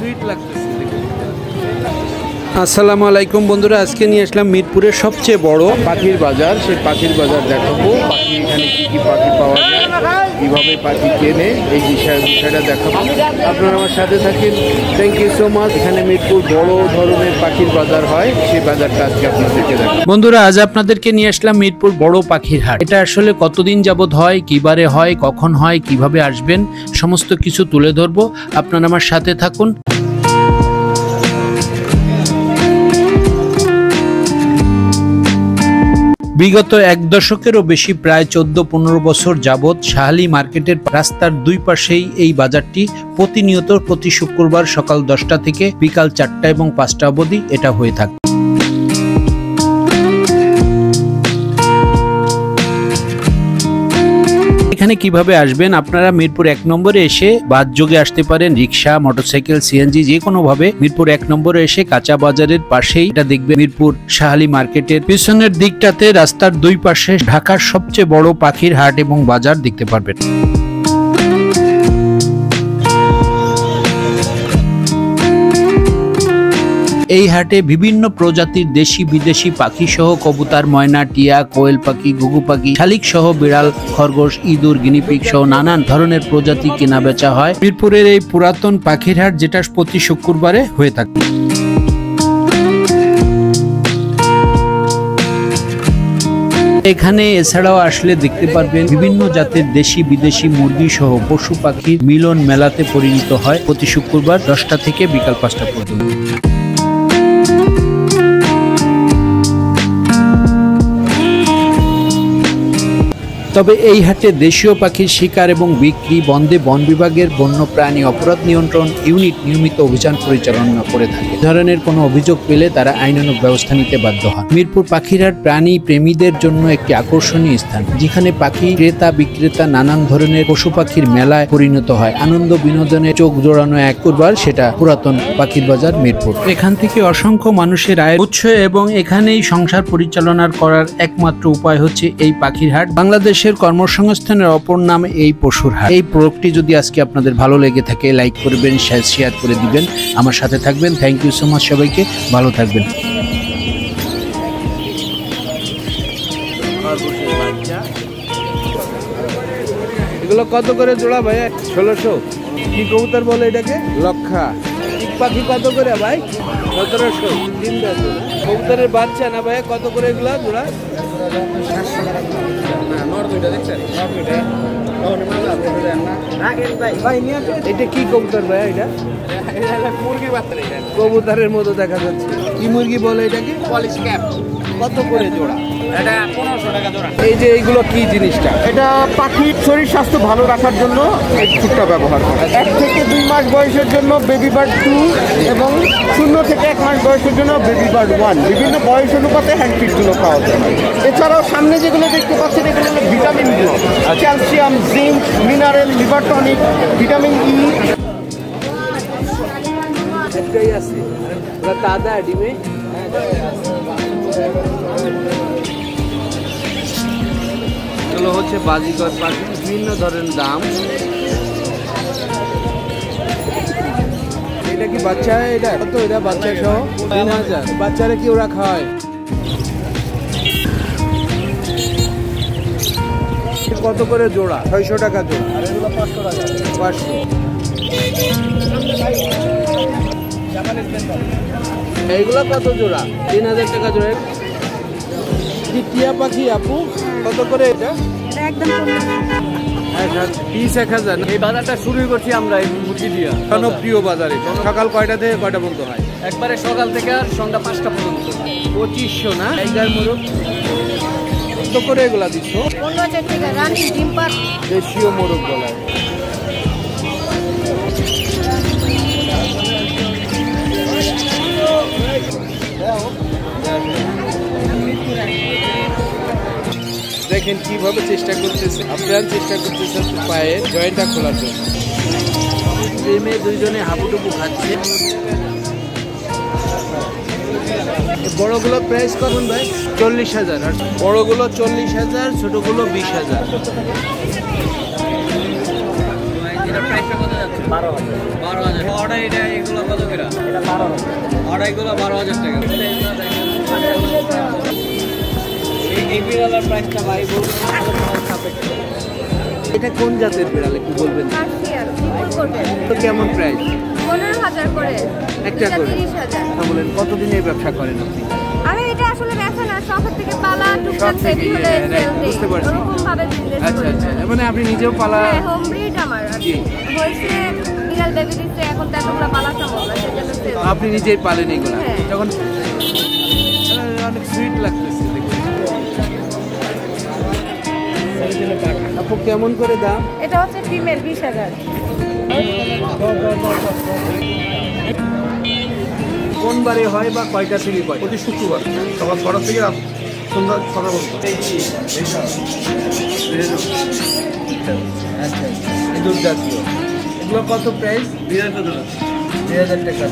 Sweet লাগতেছে। আসসালামু আলাইকুম বন্ধুরা, আজকে নিয়ে আসলাম মিরপুরের সবচেয়ে বড় পাখির বাজার। সেই পাখির বাজার দেখাবো, পাখি এখানে কি কি পাখি পাওয়া যায়, কিভাবে পাখি কেনে, এই বিষয়টা দেখাবো। আপনারা আমার সাথে থাকেন। Thank you so much. এখানে মিরপুর বড় ধরনের পাখির বাজার হয়, সেই বাজারটা আজকে আপনাদেরকে দেখাবো। বন্ধুরা, আজ আপনাদেরকে নিয়ে আসলাম মিরপুর বড় পাখির হাট। এটা আসলে কতদিন যাবত হয়, কিবারে হয়, কখন হয়, কিভাবে আসবেন, সমস্ত কিছু তুলে ধরবো। আপনারা আমার সাথে থাকুন। বিগত এক দশকেরও বেশি, প্রায় 14-15 বছর যাবৎ শাহালি মার্কেটের রাস্তার দুই পাশেই এই বাজারটি প্রতিনিয়ত প্রতি শুক্রবার সকাল 10টা থেকে বিকাল 4টা এবং 5টা অবধি এটা হয়ে থাকে। এখানে কিভাবে আসবেন? আপনারা মিরপুর 1 নম্বরে এসে বাস যোগে আসতে পারেন, রিক্সা, মোটরসাইকেল, সিএনজি, যে কোনো ভাবে মিরপুর 1 নম্বরে এসে কাঁচা বাজারের পাশেই এটা দেখবেন। মিরপুর শাহালি মার্কেটের পিছনের দিকটাতে রাস্তার দুই পাশে ঢাকার সবচেয়ে বড় পাখির হাট এবং বাজার দেখতে পারবেন। এই হাটে বিভিন্ন প্রজাতির দেশি বিদেশি পাখি সহ কবুতর, ময়না, টিয়া, কোয়েল পাখি, ঘুঘু পাখি, শালিক সহ বিড়াল, খরগোশ, ইঁদুর, গিনিপিগ সহ নানান ধরনের প্রজাতি কেনা বেচা হয় মিরপুরের এই পুরাতন পাখির হাট, যেটা প্রতি শুক্রবারে হয়ে থাকে। এখানে এছাড়াও আসলে দেখতে পারবেন বিভিন্ন জাতের দেশি বিদেশি মুরগি সহ পশু পাখির মিলন মেলাতে পরিণত হয় প্রতি শুক্রবার 10টা থেকে বিকাল 5টা পর্যন্ত। তবে এই হাটে দেশীয় পাখির শিকার এবং বিক্রি বন্ধে বন বিভাগের বন্যপ্রাণী অপরাধ নিয়ন্ত্রণ ইউনিট নিয়মিত অভিযান পরিচালনা করে থাকে। ধরনের কোনো অভিযোগ পেলে তারা আইনানুগ ব্যবস্থা নিতে বাধ্য হয়। মিরপুর পাখির হাট প্রাণী প্রেমীদের জন্য একটি আকর্ষণীয় স্থান, যেখানে পাখি ক্রেতা বিক্রেতা নানান ধরনের পশু পাখির মেলায় পরিণত হয়। আনন্দ বিনোদনে চোখ জোড়ানো এক করবার সেটা পুরাতন পাখির বাজার মিরপুর। এখান থেকে অসংখ্য মানুষের আয়ের উৎস এবং এখানেই সংসার পরিচালনা করার একমাত্র উপায় হচ্ছে এই পাখির হাট। বাংলাদেশ কর্মসংস্থানের অপর নাম এই পশুর হাট। এই প্রোডাক্টটি যদি আজকে আপনাদের ভালো লেগে থাকে, লাইক করবেন, শেয়ার করে দিবেন, আমার সাথে থাকবেন। থ্যাংক ইউ সো মাচ সবাইকে, ভালো থাকবেন। এগুলো কত করে জোড়া ভাইয়া? 1600। কি কবুতর বলে এটাকে? লক্ষা। পাখি কত করে ভাই? 1700। কবুতরের বাচ্চা না ভাইয়া? কত করে এগুলা জোড়া? এটা কি কবুতর ভাইয়া? এটা মুরগির বাচ্চা। কবুতরের মতো দেখা যাচ্ছে। কি মুরগি বলে এটাকে? Polish cap. কত করে জোড়া? এটা 1500 টাকা জোড়া। এই যে এইগুলো কি জিনিসটা? এটা পাখির শরীর স্বাস্থ্য ভালো রাখার জন্য এই ফুডটা ব্যবহার করা। 1 থেকে 2 মাস বয়সের জন্য বেবি বার্ড 2 এবং 0 থেকে 1 মাস বয়সের জন্য বেবি বার্ড 1। বিভিন্ন বয়স অনুপাতে হ্যান্ড ফিডগুলো পাওয়া যায়। এছাড়াও সামনে যেগুলো দেখতে পাচ্ছেন এগুলো হলো ভিটামিনগুলো, calcium, zinc, mineral, liver tonic, vitamin E. একটাই আছে দাদা ডিমে। এগুলো হচ্ছে বাজিকর পাখি, বিভিন্ন ধরনের দাম। এটা কি বাচ্চা? এটা কত? এটা বাচ্চা সহ 3000। বাচ্চারা কি ওরা খায়? কত করে জোড়া? 600 টাকা জোড়া। আর এগুলো 500 টাকা। 500। এইগুলো কত জোড়া? 3000 টাকা জোড়া। টিয়া পাখি আপু কত করে এটা? একদম পিস 1000। এই বাজারটা শুরু করছি আমরা এই মুরগি দিয়া। জনপ্রিয় বাজারে সকাল কয়টা থেকে কয়টা পর্যন্ত হয়? একবারে সকাল থেকে সন্ধ্যা 5টা পর্যন্ত। 2500 না? টাইগার মোরগ কত করে এগুলা দিচ্ছ? 15 টাকা। রানী ডিম পাক দেশীয় মোরগ বলা। দেখেন কিভাবে চেষ্টা করতেছে, আপ্রাণ চেষ্টা করতেছে পায়ের জয়েন্টটা খোলার জন্য। প্রেমে দুইজনে হাবুডুবু খাচ্ছে। বড়গুলো প্রাইস কত ভাই? 40,000। আর বড়গুলো 40,000, ছোটগুলো 20,000। 12,000 অর্ডার এটা এগুলো কত করে? এটা 12,000 অর্ডার এগুলো 12,000 টাকা। এই বিড়ালের প্রাইসটা ভাই বলুন। এটা কোন জাতের বিড়াল একটু বলবেন? পার্সিয়ান সিম্পল করবেন তো কেমন প্রাইস? 15,000 করে একটা করে? 30,000। বলেন কতদিনের ব্যবসা করেন আপনি? আমি এটা আসলে ব্যবসা না, শখের থেকে পালা টুকটাক শখ বেবি থেকে, হলে হ্যাঁ, সেল দেই। বুঝতে পারছি। ওরকম ভাবে বিজনেস আচ্ছা করি। আচ্ছা, মানে আপনি নিজেও পালা? হ্যাঁ, হোম ব্রিড আমার আর কি। জি। হয়েছে বিড়াল বেবি দিচ্ছে, এখন তো এতগুলো পালা সম্ভব না, সেজন্য সেল। আপনি নিজেই পালেন এগুলা? হ্যাঁ। যখন অনেক সুইট লাগতেছে দেখুন। আপু কেমন করে দাম? এটা হচ্ছে ফিমেল 20,000। কোন বারে হয় বা কয়টা থেকে কয়? প্রতি শুক্রবার সকাল 6টা থেকে সন্ধ্যা 6টা পর্যন্ত। আচ্ছা, দুধ জাতীয়। এগুলো কত প্রাইস? 2,000 টাকা। 2,000 টাকা।